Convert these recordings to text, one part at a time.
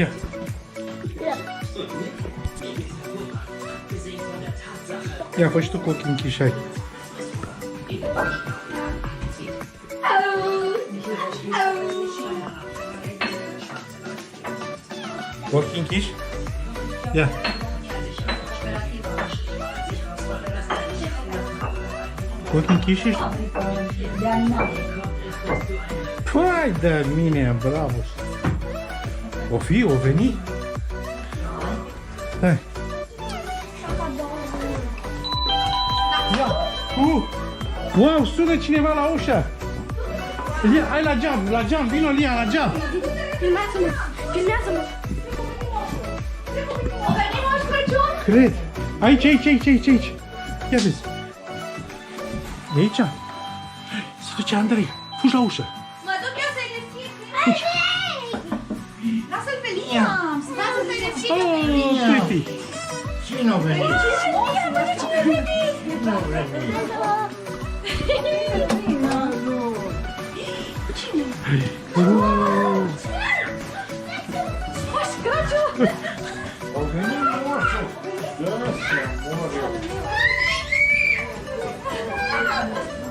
Ia. Ia, fă și tu cu ochii închiși, hai. Cu ochii închiși? Ia. Cu ochii închiși ești? Păi de mine, bravo! O fi, o veni? Hai! Wow, sună cineva la ușă! Lia, hai la geam, vino Lia, la geam! Filmează-mă! Filmează-mă! O venim Moș Crăciun? Cred! Aici! Ia vezi! E aici? Se duce Andrei! Fugi la ușă! Mă duc eu să-i deschid! Lasă-l pe Liam! Lasă să-i deschid eu pe Liam! Sweetie! Cine-o venit? Cine-o venit? Moș Crăciun! O venit moșul. Dă-se, amore.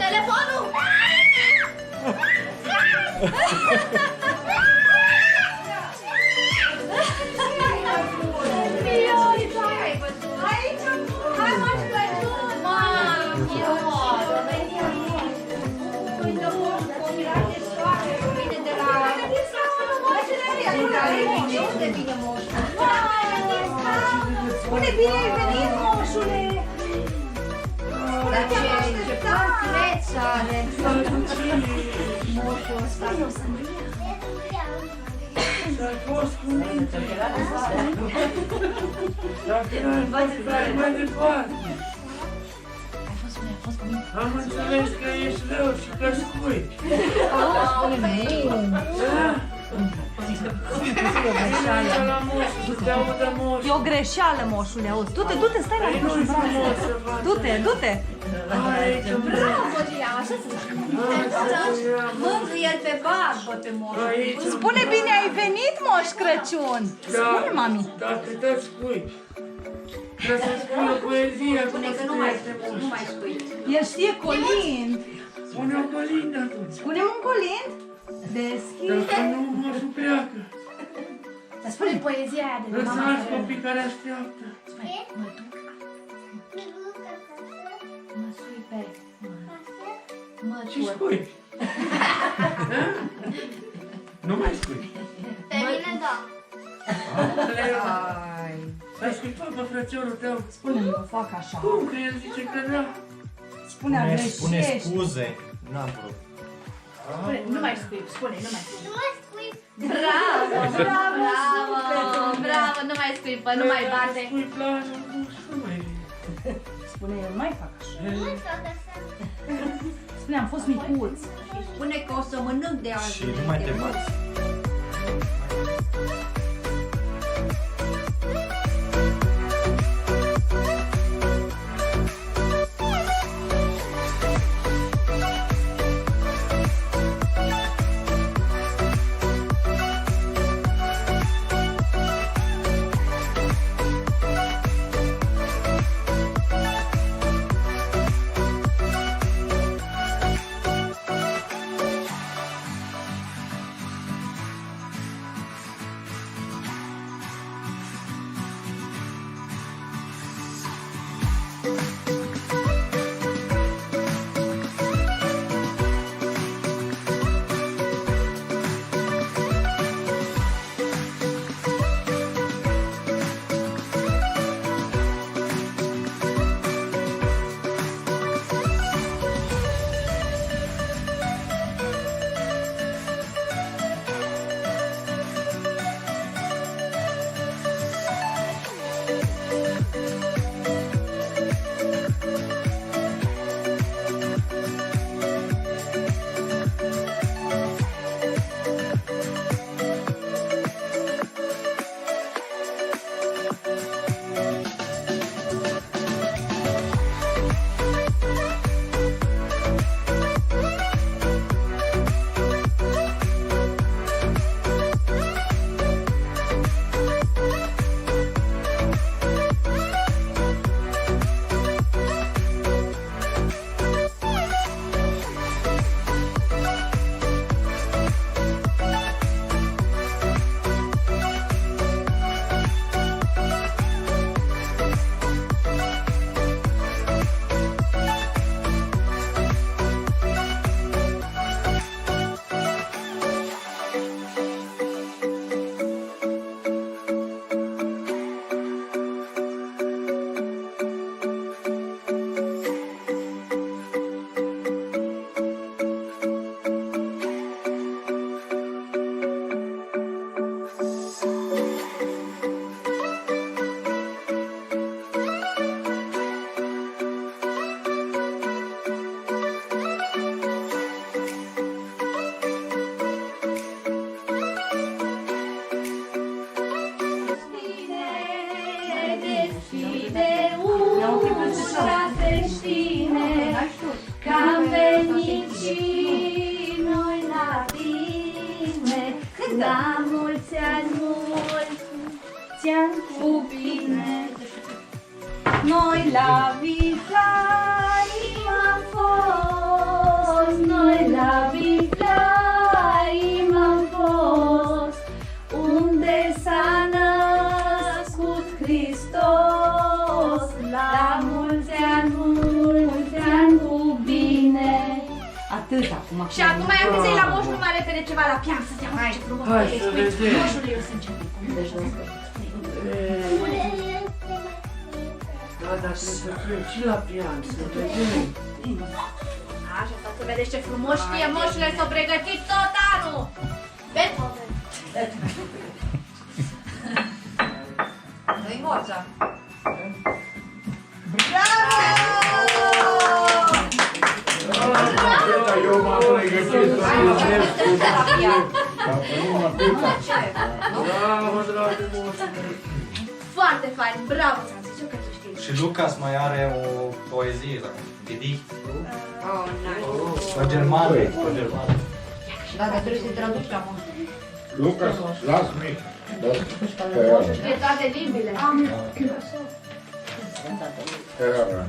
Telefonul! Hai, Moș Crăciun! Vine de la... Unde vine moșul? Spune bine ai venit, moșule! Dar ce portret are moșul ăsta? S-a fost cu minte. Dar mai departe. Am înțeles că ești rău și că spui. E o greșeală, moșule, auzi. Du-te, stai la moșul, du-te. Bravo, Lia, așa se mângâie-l pe barbă pe moșul. Spune bine, ai venit, Moș Crăciun. Spune, mami. Dacă te spui. Ca să spui o poezie, Spune că nu mai spui. El știe colind. Spune o colindă atunci. Spune un colind. Deschide. Dacă nu, moșul pleacă. Dar spune poezia aia de la mama. Lăsați copii care așteaptă. Mă duc. Mă sui pe... Și spui. Da? Nu mai spui. Pe mine da. Ai scuipat pe frățiorul tău. Spune-mi că fac așa. Cum? Că el zice că da. Spune a Spune greșești. scuze. N-am vrut. Nu mai spui, spune, nu mai spui. Nu mai spui. Bravo, nu mai scuipă, nu mai bate. Spui planul, nu mai vine. Spune, eu nu mai fac așa. Nu s-o lăsat. Spune, am fost micuț. Spune că o să mănânc de azi. Și nu mai te bați. mulți ani cu bine. Noi la Vitraim am fost, noi la Vitraim am fost, unde s-a născut Hristos, la mulți ani cu bine. Atât acum. Și acum ia că ți-ai la moș numai repede ceva la pian, să-ți iau ce frumos. Hai să vedem. Moșul eu să începem. Da, dar trebuie să plec și la pian, să vedem. Așa, să vedeți ce frumos știe moșule, s-o pregătit tot anul. Vezi? Nu-i moța. Eu m-am pregătit să mulțumesc cu Bravo, dragă moșule. Foarte fain, bravo, ți-am zis eu că tu știi. Și Lucas mai are o poezie, de dict. Oh, nice. Pe germană, pe germană. Da, dar trebuie să-i traduci la moș. Lucas, lass mich. Das Știe toate limbile. Hören.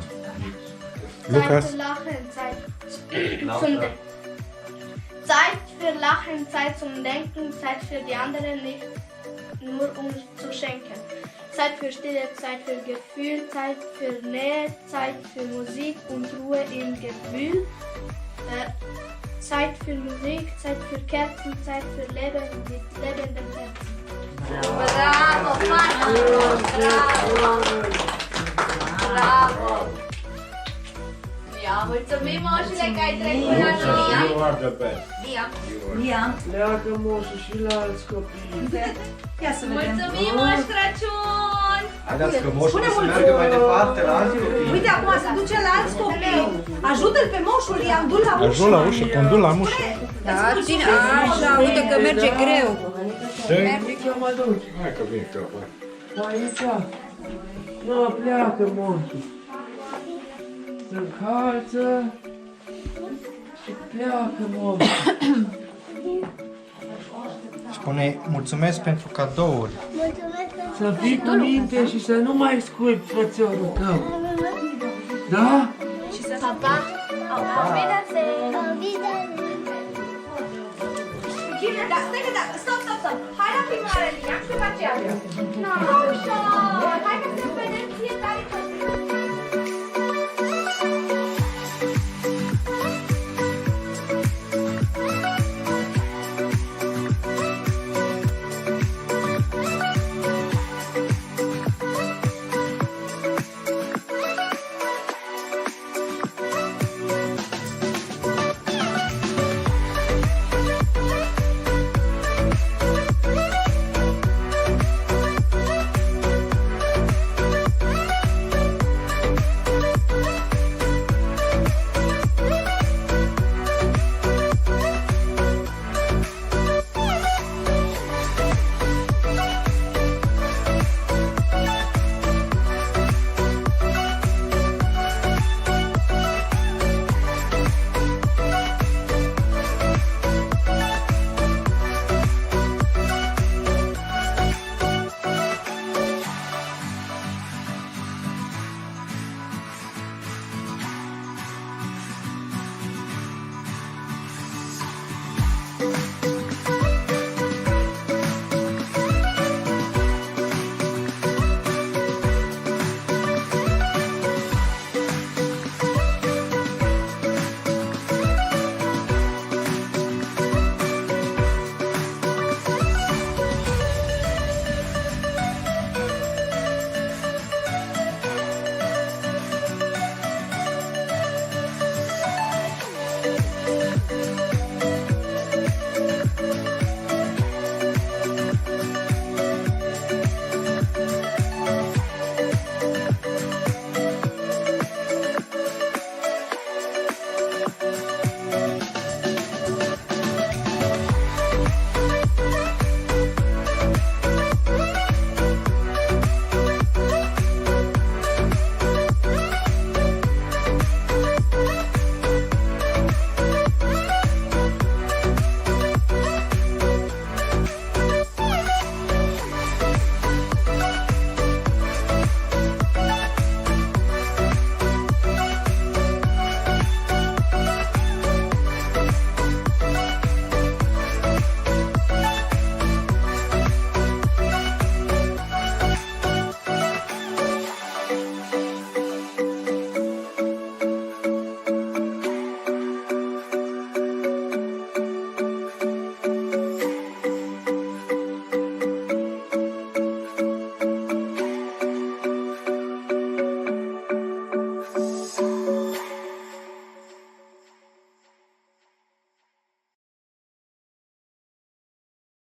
Lucas. Zeit für Lachen, Zeit Lauter. zum Zeit für Lachen, Zeit zum Denken, Zeit für die anderen, nicht nur um zu schenken. Zeit für Stille, Zeit für Gefühl, Zeit für Nähe, Zeit für Musik und Ruhe im Gewühl. Zeit für Musik, Zeit für Kerzen, Zeit für Leben mit lebendem Herzen. Bravo, fain! Bravo! Bravo! Ia, mulțumim, moșule, că ai trecut la noi. You are the best. Ia. Ia, Pleacă moșul și la alți copii. ia să vedem. Mulțumim, Moș Crăciun! Haideți că moșul Pune să mulțumim. meargă mai departe la alți copii. Uite, acum se duce la alți copii. Ajută-l pe moșul, i-am dus la ușă. Ajung la ușă, conduc la ușă. Da, ține, așa, uite că merge greu. Mică mă duci. Hai că vin capăt. Aici. Nu, pleacă moșul. Se încalță. Și pleacă moșul. Spune mulțumesc pentru cadouri. Să fii cu minte și să nu mai sculpi frățiorul tău. Da? Papa, auf Wiedersehen. Auf Wiedersehen. Bine, da, stai că da, stop. Hai la primare, Lian, și după aceea. Nu, așa, hai că să vedem fiecare copil.